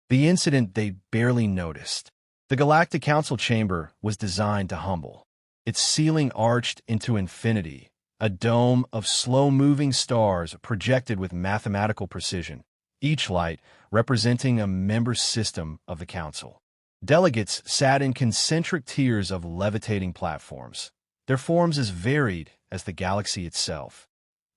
The incident they barely noticed. The Galactic Council chamber was designed to humble. Its ceiling arched into infinity, a dome of slow-moving stars projected with mathematical precision, each light representing a member system of the Council. Delegates sat in concentric tiers of levitating platforms, their forms as varied as the galaxy itself.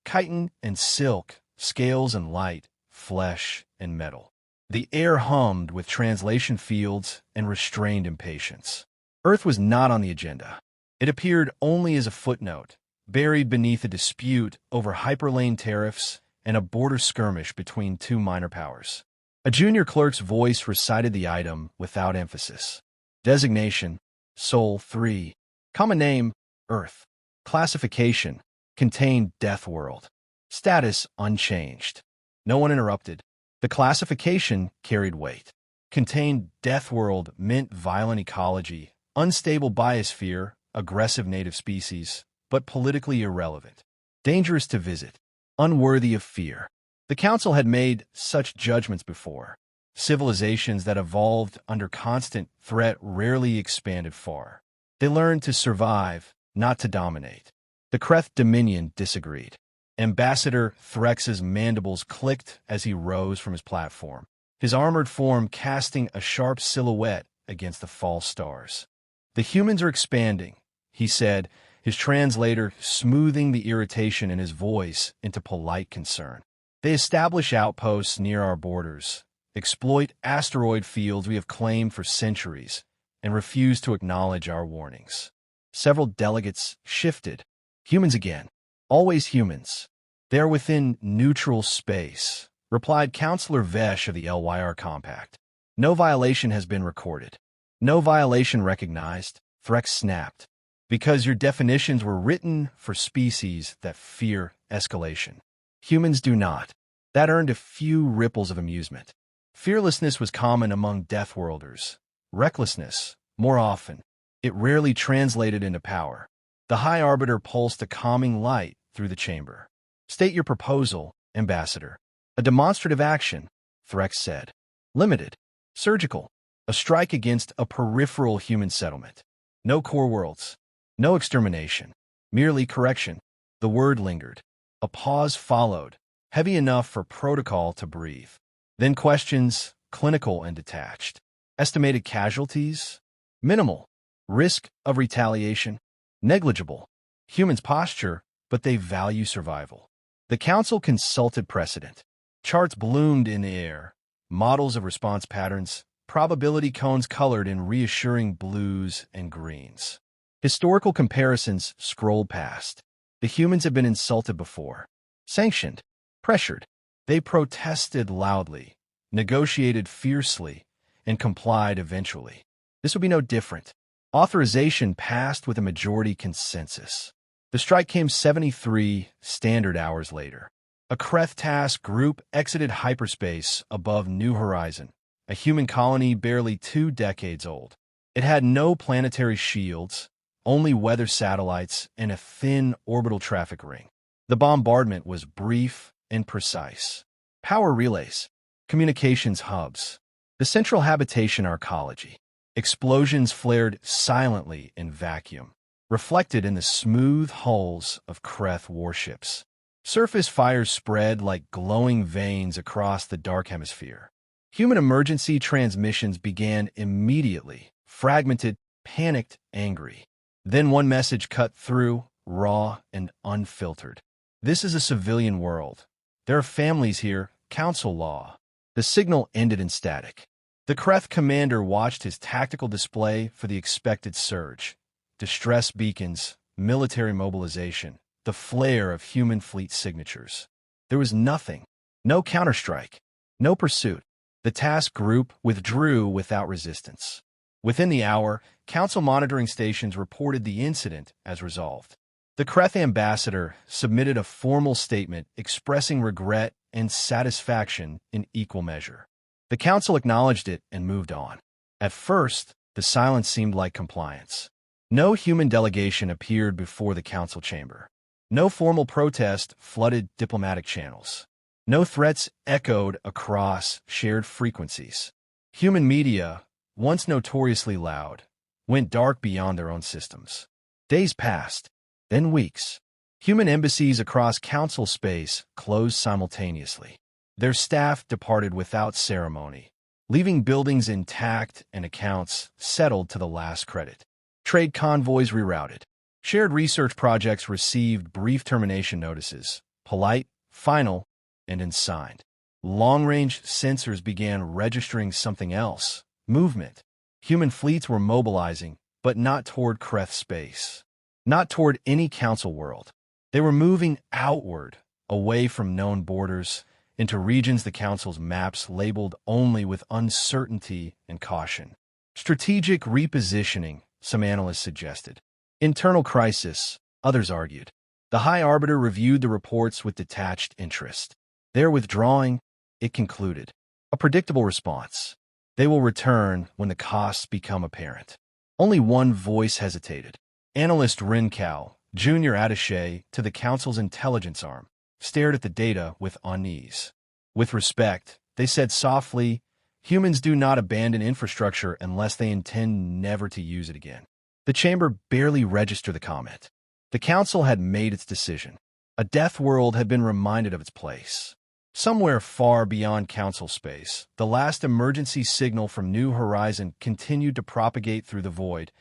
Chitin and silk, scales and light, flesh and metal. The air hummed with translation fields and restrained impatience. Earth was not on the agenda. It appeared only as a footnote, buried beneath a dispute over hyperlane tariffs and a border skirmish between two minor powers. A junior clerk's voice recited the item without emphasis. Designation, Sol 3. Common name, Earth. Classification, contained Death World. Status, unchanged. No one interrupted. The classification carried weight. Contained Death World meant violent ecology, unstable biosphere, aggressive native species, but politically irrelevant. Dangerous to visit. Unworthy of fear. The Council had made such judgments before. Civilizations that evolved under constant threat rarely expanded far. They learned to survive, not to dominate. The Kreth Dominion disagreed. Ambassador Threx's mandibles clicked as he rose from his platform, his armored form casting a sharp silhouette against the false stars. The humans are expanding, he said, his translator smoothing the irritation in his voice into polite concern. They establish outposts near our borders, exploit asteroid fields we have claimed for centuries, and refuse to acknowledge our warnings. Several delegates shifted. Humans again. Always humans. They are within neutral space, replied Counselor Vesh of the LYR Compact. No violation has been recorded. No violation recognized, Threx snapped. Because your definitions were written for species that fear escalation. Humans do not. That earned a few ripples of amusement. Fearlessness was common among Deathworlders. Recklessness, more often. It rarely translated into power. The High Arbiter pulsed a calming light through the chamber. State your proposal, Ambassador. A demonstrative action, Threx said. Limited. Surgical. A strike against a peripheral human settlement. No core worlds. No extermination. Merely correction. The word lingered. A pause followed, heavy enough for protocol to breathe. Then questions, clinical and detached. Estimated casualties? Minimal. Risk of retaliation? Negligible. Humans posture, but they value survival. The Council consulted precedent. Charts bloomed in the air, models of response patterns, probability cones colored in reassuring blues and greens. Historical comparisons scrolled past. The humans have been insulted before. Sanctioned. Pressured. They protested loudly, negotiated fiercely, and complied eventually. This would be no different. Authorization passed with a majority consensus. The strike came 73 standard hours later. A Kreth task group exited hyperspace above New Horizon, a human colony barely 2 decades old. It had no planetary shields, only weather satellites and a thin orbital traffic ring. The bombardment was brief and precise. Power relays, communications hubs, the central habitation arcology. Explosions flared silently in vacuum, reflected in the smooth hulls of Kreth warships. Surface fires spread like glowing veins across the dark hemisphere. Human emergency transmissions began immediately, fragmented, panicked, angry. Then one message cut through, raw and unfiltered. This is a civilian world. There are families here, council law. The signal ended in static. The Kreth commander watched his tactical display for the expected surge. Distress beacons, military mobilization, the flare of human fleet signatures. There was nothing. No counterstrike. No pursuit. The task group withdrew without resistance. Within the hour, council monitoring stations reported the incident as resolved. The Kreth ambassador submitted a formal statement expressing regret and satisfaction in equal measure. The council acknowledged it and moved on. At first, the silence seemed like compliance. No human delegation appeared before the council chamber. No formal protest flooded diplomatic channels. No threats echoed across shared frequencies. Human media, once notoriously loud, went dark beyond their own systems. Days passed, then weeks. Human embassies across council space closed simultaneously. Their staff departed without ceremony, leaving buildings intact and accounts settled to the last credit. Trade convoys rerouted. Shared research projects received brief termination notices, polite, final, and unsigned. Long-range sensors began registering something else, movement. Human fleets were mobilizing, but not toward Kreth space. Not toward any council world. They were moving outward, away from known borders, into regions the council's maps labeled only with uncertainty and caution. Strategic repositioning, some analysts suggested. Internal crisis, others argued. The High Arbiter reviewed the reports with detached interest. They're withdrawing, it concluded. A predictable response. They will return when the costs become apparent. Only one voice hesitated. Analyst Rincow, junior attaché to the council's intelligence arm, stared at the data with unease. With respect, they said softly, humans do not abandon infrastructure unless they intend never to use it again. The chamber barely registered the comment. The council had made its decision. A death world had been reminded of its place. Somewhere far beyond council space, the last emergency signal from New Horizon continued to propagate through the void,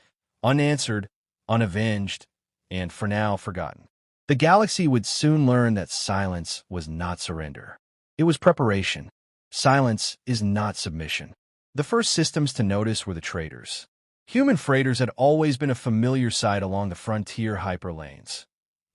unanswered, unavenged, and for now forgotten. The galaxy would soon learn that silence was not surrender. It was preparation. Silence is not submission. The first systems to notice were the traders. Human freighters had always been a familiar sight along the frontier hyperlanes.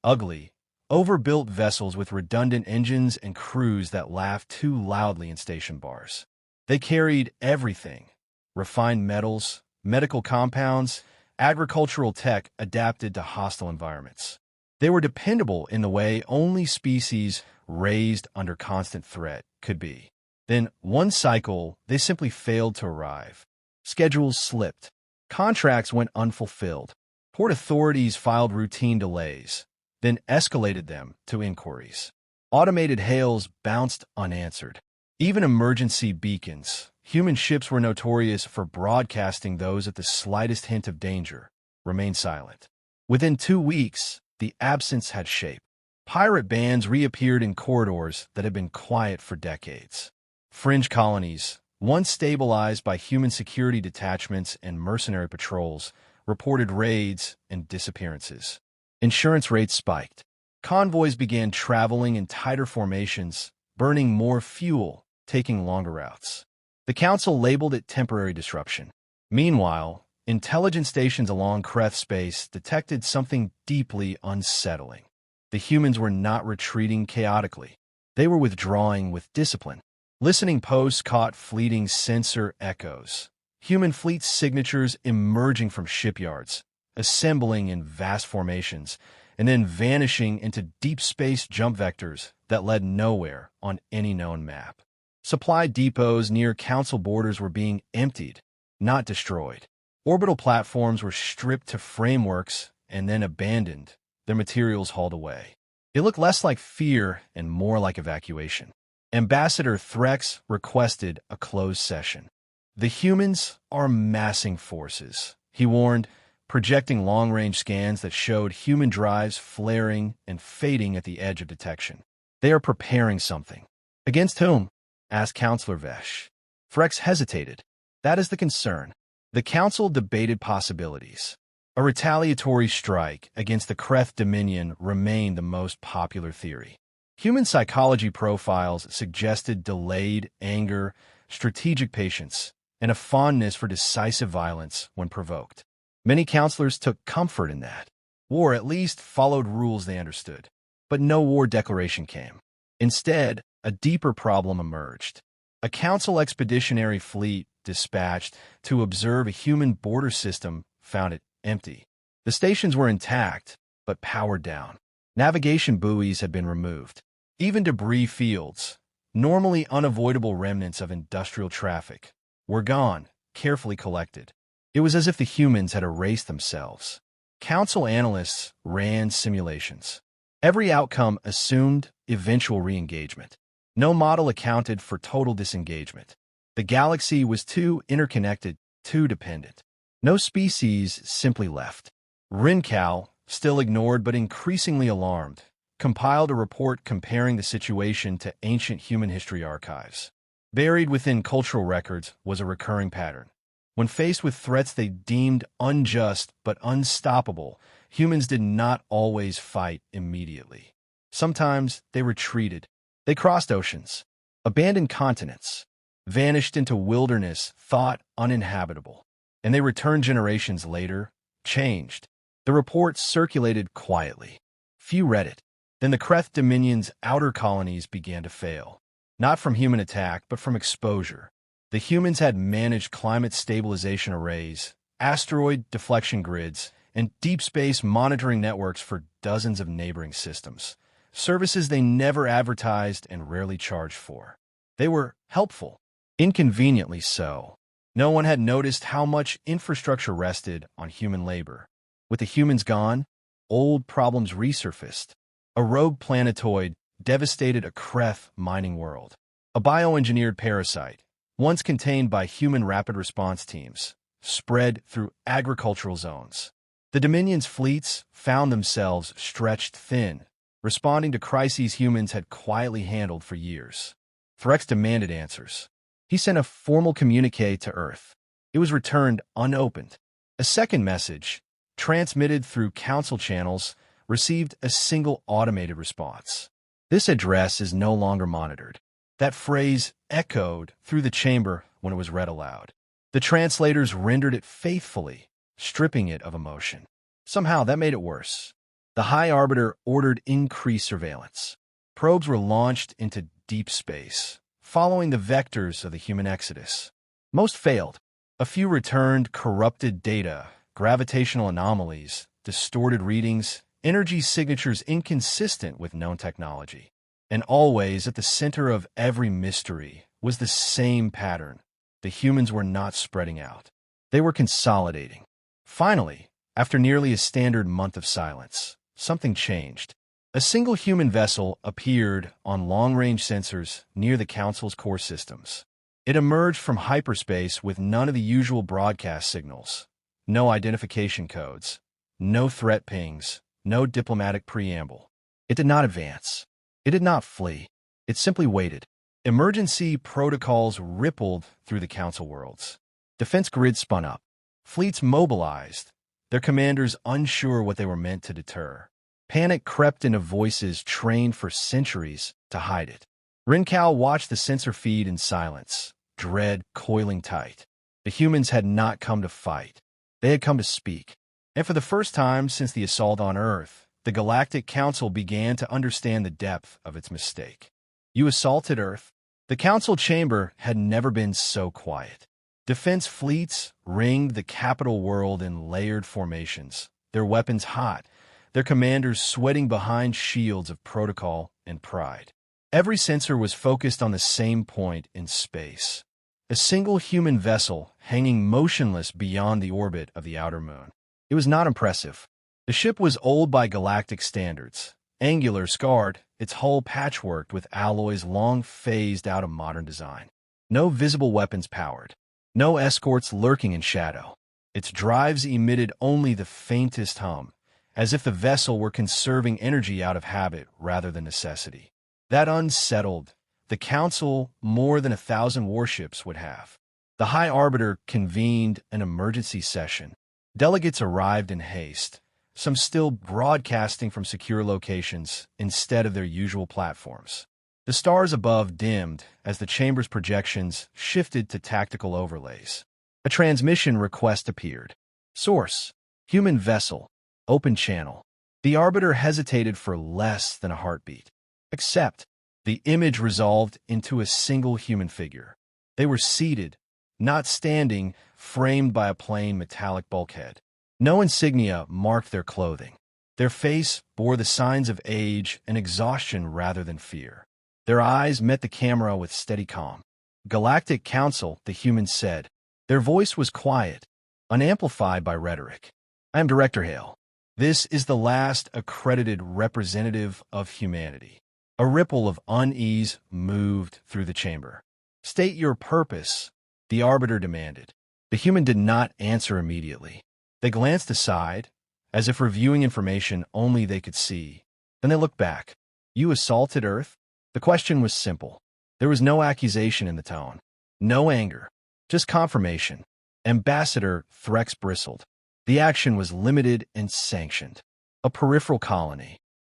Ugly, overbuilt vessels with redundant engines and crews that laughed too loudly in station bars. They carried everything: refined metals, medical compounds, agricultural tech adapted to hostile environments. They were dependable in the way only species raised under constant threat could be. Then, one cycle, they simply failed to arrive. Schedules slipped. Contracts went unfulfilled. Port authorities filed routine delays, then escalated them to inquiries. Automated hails bounced unanswered. Even emergency beacons, human ships were notorious for broadcasting those at the slightest hint of danger, remained silent. Within 2 weeks, the absence had shape. Pirate bands reappeared in corridors that had been quiet for decades. Fringe colonies, once stabilized by human security detachments and mercenary patrols, reported raids and disappearances. Insurance rates spiked. Convoys began traveling in tighter formations, burning more fuel, taking longer routes. The council labeled it temporary disruption. Meanwhile, intelligence stations along Kreth space detected something deeply unsettling. The humans were not retreating chaotically. They were withdrawing with discipline. Listening posts caught fleeting sensor echoes. Human fleet signatures emerging from shipyards, assembling in vast formations, and then vanishing into deep space jump vectors that led nowhere on any known map. Supply depots near council borders were being emptied, not destroyed. Orbital platforms were stripped to frameworks and then abandoned, their materials hauled away. It looked less like fear and more like evacuation. Ambassador Threx requested a closed session. The humans are massing forces, he warned, projecting long-range scans that showed human drives flaring and fading at the edge of detection. They are preparing something. Against whom? Asked Counselor Vesh. Threx hesitated. That is the concern. The council debated possibilities. A retaliatory strike against the Kreth Dominion remained the most popular theory. Human psychology profiles suggested delayed anger, strategic patience, and a fondness for decisive violence when provoked. Many counselors took comfort in that. War at least followed rules they understood. But no war declaration came. Instead, a deeper problem emerged. A council expeditionary fleet dispatched to observe a human border system found it empty. The stations were intact, but powered down. Navigation buoys had been removed. Even debris fields, normally unavoidable remnants of industrial traffic, were gone, carefully collected. It was as if the humans had erased themselves. Council analysts ran simulations. Every outcome assumed eventual re-engagement. No model accounted for total disengagement. The galaxy was too interconnected, too dependent. No species simply left. Rincal, still ignored but increasingly alarmed, compiled a report comparing the situation to ancient human history archives. Buried within cultural records was a recurring pattern. When faced with threats they deemed unjust but unstoppable, humans did not always fight immediately. Sometimes they retreated. They crossed oceans, abandoned continents, vanished into wilderness thought uninhabitable. And they returned generations later, changed. The report circulated quietly. Few read it. Then the Kreth Dominion's outer colonies began to fail. Not from human attack, but from exposure. The humans had managed climate stabilization arrays, asteroid deflection grids, and deep space monitoring networks for dozens of neighboring systems. Services they never advertised and rarely charged for. They were helpful. Inconveniently so. No one had noticed how much infrastructure rested on human labor. With the humans gone, old problems resurfaced. A rogue planetoid devastated a Kreth mining world. A bioengineered parasite, once contained by human rapid response teams, spread through agricultural zones. The Dominion's fleets found themselves stretched thin, responding to crises humans had quietly handled for years. Threx demanded answers. He sent a formal communique to Earth. It was returned unopened. A second message, transmitted through council channels, received a single automated response. This address is no longer monitored. That phrase echoed through the chamber when it was read aloud. The translators rendered it faithfully, stripping it of emotion. Somehow that made it worse. The High Arbiter ordered increased surveillance. Probes were launched into deep space, following the vectors of the human exodus. Most failed. A few returned corrupted data, gravitational anomalies, distorted readings, energy signatures inconsistent with known technology. And always at the center of every mystery was the same pattern. The humans were not spreading out. They were consolidating. Finally, after nearly a standard month of silence, something changed. A single human vessel appeared on long-range sensors near the Council's core systems. It emerged from hyperspace with none of the usual broadcast signals. No identification codes. No threat pings. No diplomatic preamble. It did not advance. It did not flee. It simply waited. Emergency protocols rippled through the Council worlds. Defense grids spun up. Fleets mobilized, their commanders unsure what they were meant to deter. Panic crept into voices trained for centuries to hide it. Rincal watched the sensor feed in silence, dread coiling tight. The humans had not come to fight. They had come to speak. And for the first time since the assault on Earth, the Galactic Council began to understand the depth of its mistake. You assaulted Earth? The Council chamber had never been so quiet. Defense fleets ringed the capital world in layered formations, their weapons hot, their commanders sweating behind shields of protocol and pride. Every sensor was focused on the same point in space. A single human vessel hanging motionless beyond the orbit of the outer moon. It was not impressive. The ship was old by galactic standards, angular, scarred, its hull patchworked with alloys long phased out of modern design. No visible weapons powered. No escorts lurking in shadow. Its drives emitted only the faintest hum, as if the vessel were conserving energy out of habit rather than necessity. That unsettled the Council more than 1,000 warships would have. The High Arbiter convened an emergency session. Delegates arrived in haste, some still broadcasting from secure locations instead of their usual platforms. The stars above dimmed as the chamber's projections shifted to tactical overlays. A transmission request appeared. Source: human vessel, open channel. The Arbiter hesitated for less than a heartbeat. Accept. The image resolved into a single human figure. They were seated, not standing, framed by a plain metallic bulkhead. No insignia marked their clothing. Their face bore the signs of age and exhaustion rather than fear. Their eyes met the camera with steady calm. Galactic Council, the humans said. Their voice was quiet, unamplified by rhetoric. I am Director Hale. This is the last accredited representative of humanity. A ripple of unease moved through the chamber. State your purpose, the arbiter demanded. The human did not answer immediately. They glanced aside, as if reviewing information only they could see. Then they looked back. You assaulted Earth? The question was simple. There was no accusation in the tone. No anger. Just confirmation. Ambassador Threx bristled. The action was limited and sanctioned. A peripheral colony.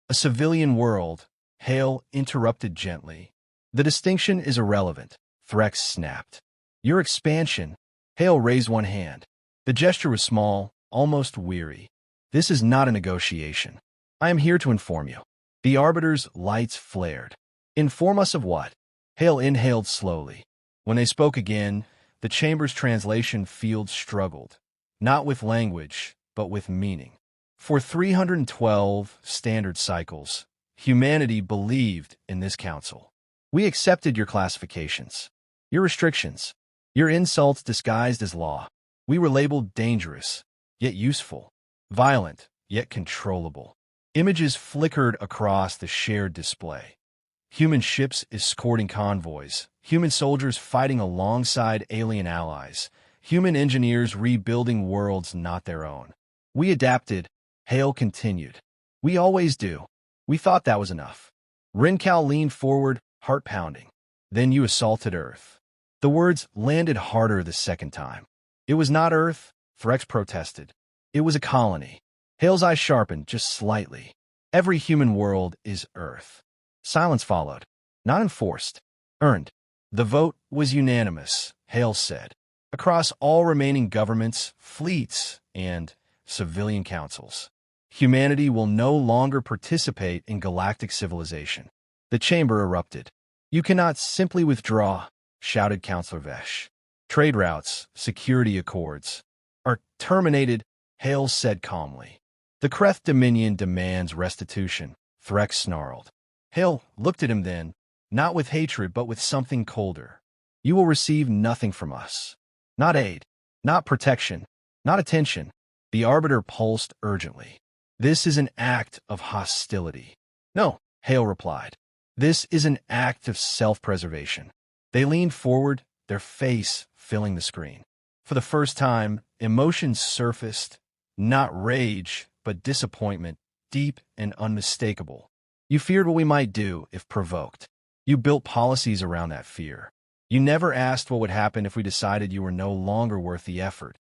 A civilian world. Hale interrupted gently. The distinction is irrelevant, Threx snapped. Your expansion. Hale raised one hand. The gesture was small, almost weary. This is not a negotiation. I am here to inform you. The arbiter's lights flared. Inform us of what? Hale inhaled slowly. When they spoke again, the chamber's translation field struggled. Not with language, but with meaning. For 312 standard cycles, humanity believed in this council. We accepted your classifications, your restrictions, your insults disguised as law. We were labeled dangerous, yet useful, violent, yet controllable. Images flickered across the shared display. Human ships escorting convoys, human soldiers fighting alongside alien allies, human engineers rebuilding worlds not their own. We adapted, Hale continued. We always do. We thought that was enough. Rincal leaned forward, heart pounding. Then you assaulted Earth. The words landed harder the second time. It was not Earth, Threx protested. It was a colony. Hale's eyes sharpened just slightly. Every human world is Earth. Silence followed. Not enforced. Earned. The vote was unanimous, Hale said. Across all remaining governments, fleets, and civilian councils. Humanity will no longer participate in galactic civilization. The chamber erupted. You cannot simply withdraw, shouted Councillor Vesh. Trade routes, security accords, are terminated, Hale said calmly. The Kreth Dominion demands restitution, Threx snarled. Hale looked at him then, not with hatred but with something colder. You will receive nothing from us. Not aid, not protection, not attention. The arbiter pulsed urgently. This is an act of hostility. No, Hale replied. This is an act of self-preservation. They leaned forward, their face filling the screen. For the first time, emotions surfaced, not rage, but disappointment, deep and unmistakable. You feared what we might do if provoked. You built policies around that fear. You never asked what would happen if we decided you were no longer worth the effort.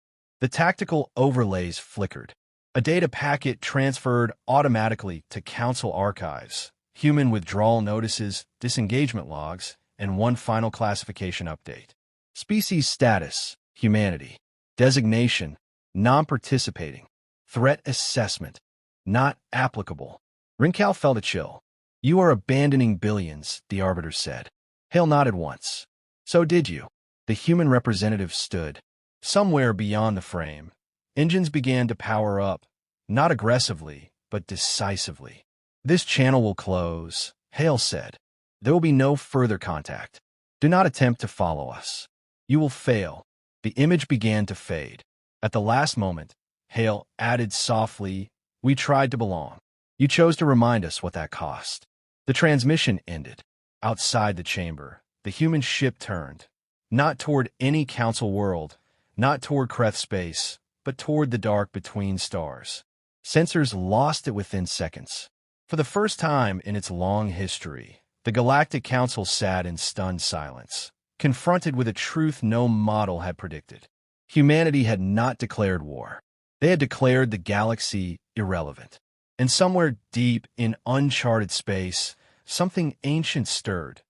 The tactical overlays flickered. A data packet transferred automatically to Council archives, human withdrawal notices, disengagement logs, and one final classification update. Species status, humanity. Designation, non-participating. Threat assessment, not applicable. Rincal felt a chill. You are abandoning billions, the arbiter said. Hale nodded once. So did you. The human representative stood. Somewhere beyond the frame, engines began to power up, not aggressively, but decisively. This channel will close, Hale said. There will be no further contact. Do not attempt to follow us. You will fail. The image began to fade. At the last moment, Hale added softly, we tried to belong. You chose to remind us what that cost. The transmission ended. Outside the chamber, the human ship turned, not toward any council world, not toward Kreth space, but toward the dark between stars. Sensors lost it within seconds. For the first time in its long history, the Galactic Council sat in stunned silence, confronted with a truth no model had predicted. Humanity had not declared war. They had declared the galaxy irrelevant. And somewhere deep in uncharted space, something ancient stirred,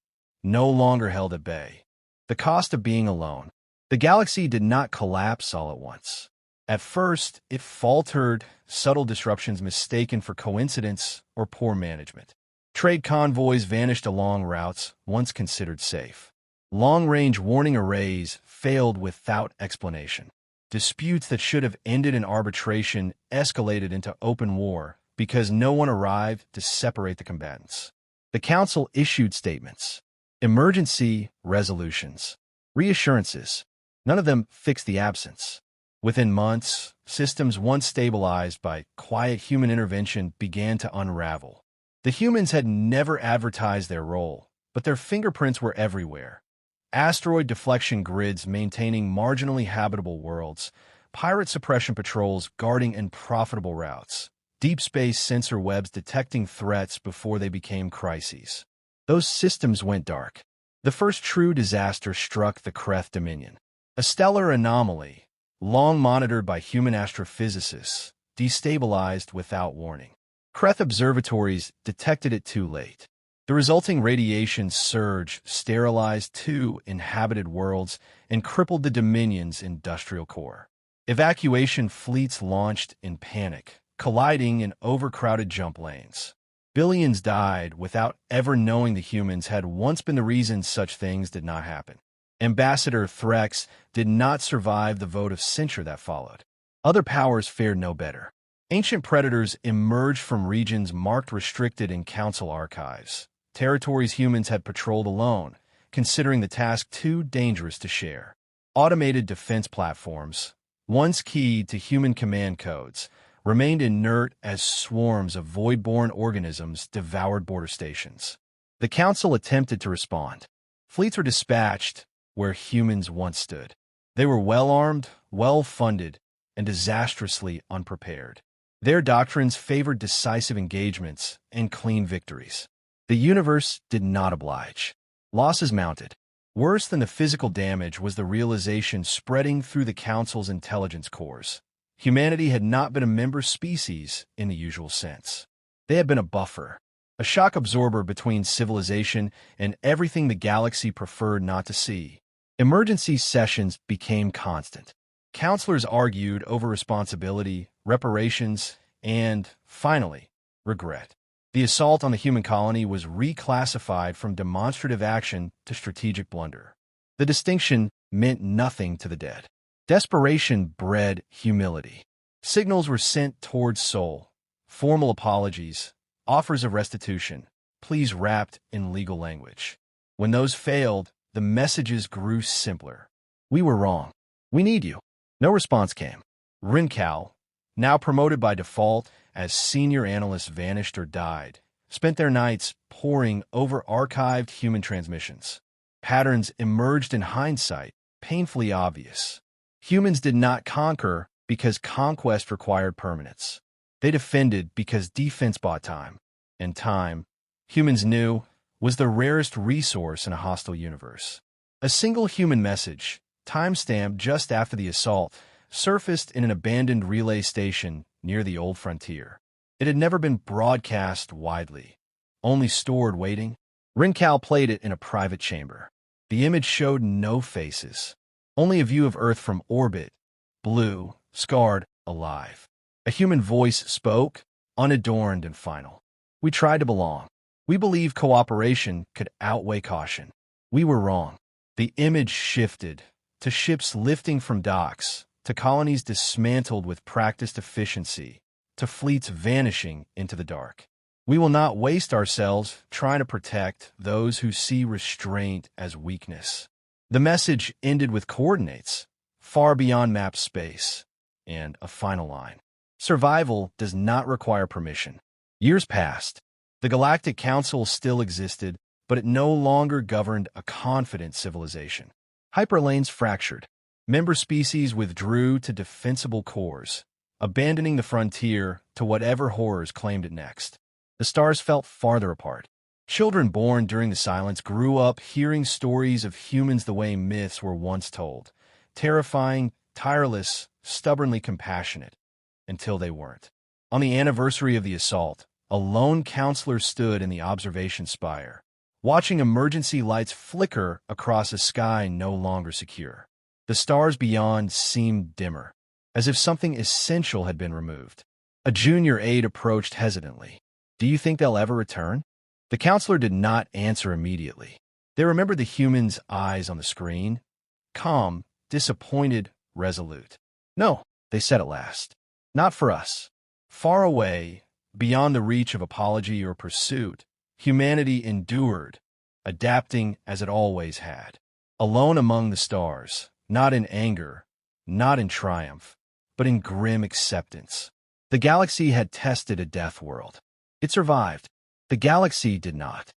no longer held at bay. The cost of being alone. The galaxy did not collapse all at once. At first, it faltered, subtle disruptions mistaken for coincidence or poor management. Trade convoys vanished along routes once considered safe. Long-range warning arrays failed without explanation. Disputes that should have ended in arbitration escalated into open war because no one arrived to separate the combatants. The Council issued statements, emergency resolutions, reassurances. None of them fixed the absence. Within months, systems once stabilized by quiet human intervention began to unravel. The humans had never advertised their role, but their fingerprints were everywhere. asteroid deflection grids maintaining marginally habitable worlds, pirate suppression patrols guarding unprofitable routes, deep space sensor webs detecting threats before they became crises. Those systems went dark. The first true disaster struck the Kreth Dominion. A stellar anomaly, long monitored by human astrophysicists, destabilized without warning. Kreth observatories detected it too late. The resulting radiation surge sterilized 2 inhabited worlds and crippled the Dominion's industrial core. Evacuation fleets launched in panic, colliding in overcrowded jump lanes. Billions died without ever knowing the humans had once been the reason such things did not happen. Ambassador Threx did not survive the vote of censure that followed. Other powers fared no better. Ancient predators emerged from regions marked restricted in Council archives, territories humans had patrolled alone, considering the task too dangerous to share. Automated defense platforms, once keyed to human command codes, remained inert as swarms of void-born organisms devoured border stations. The Council attempted to respond. Fleets were dispatched where humans once stood. They were well-armed, well-funded, and disastrously unprepared. Their doctrines favored decisive engagements and clean victories. The universe did not oblige. Losses mounted. Worse than the physical damage was the realization spreading through the Council's intelligence cores. Humanity had not been a member species in the usual sense. They had been a buffer, a shock absorber between civilization and everything the galaxy preferred not to see. Emergency sessions became constant. Counselors argued over responsibility, reparations, and, finally, regret. The assault on the human colony was reclassified from demonstrative action to strategic blunder. The distinction meant nothing to the dead. Desperation bred humility. Signals were sent towards Sol, formal apologies, offers of restitution, pleas wrapped in legal language. When those failed, the messages grew simpler. We were wrong. We need you. No response came. Rincal, now promoted by default as senior analysts vanished or died, spent their nights poring over archived human transmissions. Patterns emerged in hindsight, painfully obvious. Humans did not conquer because conquest required permanence. They defended because defense bought time. And time, humans knew, was the rarest resource in a hostile universe. A single human message, timestamped just after the assault, surfaced in an abandoned relay station near the old frontier. It had never been broadcast widely, only stored waiting. Rincal played it in a private chamber. The image showed no faces, only a view of Earth from orbit, blue, scarred, alive. A human voice spoke, unadorned and final. We tried to belong. We believed cooperation could outweigh caution. We were wrong. The image shifted, to ships lifting from docks, to colonies dismantled with practiced efficiency, to fleets vanishing into the dark. We will not waste ourselves trying to protect those who see restraint as weakness. The message ended with coordinates, far beyond map space, and a final line. Survival does not require permission. Years passed. The Galactic Council still existed, but it no longer governed a confident civilization. Hyperlanes fractured. Member species withdrew to defensible cores, abandoning the frontier to whatever horrors claimed it next. The stars felt farther apart. Children born during the silence grew up hearing stories of humans the way myths were once told, terrifying, tireless, stubbornly compassionate, until they weren't. On the anniversary of the assault, a lone counselor stood in the observation spire, watching emergency lights flicker across a sky no longer secure. The stars beyond seemed dimmer, as if something essential had been removed. A junior aide approached hesitantly. "Do you think they'll ever return?" The counselor did not answer immediately. They remembered the human's eyes on the screen, calm, disappointed, resolute. "No," they said at last. "Not for us." Far away, beyond the reach of apology or pursuit, humanity endured, adapting as it always had. Alone among the stars, not in anger, not in triumph, but in grim acceptance. The galaxy had tested a death world. It survived. The galaxy did not.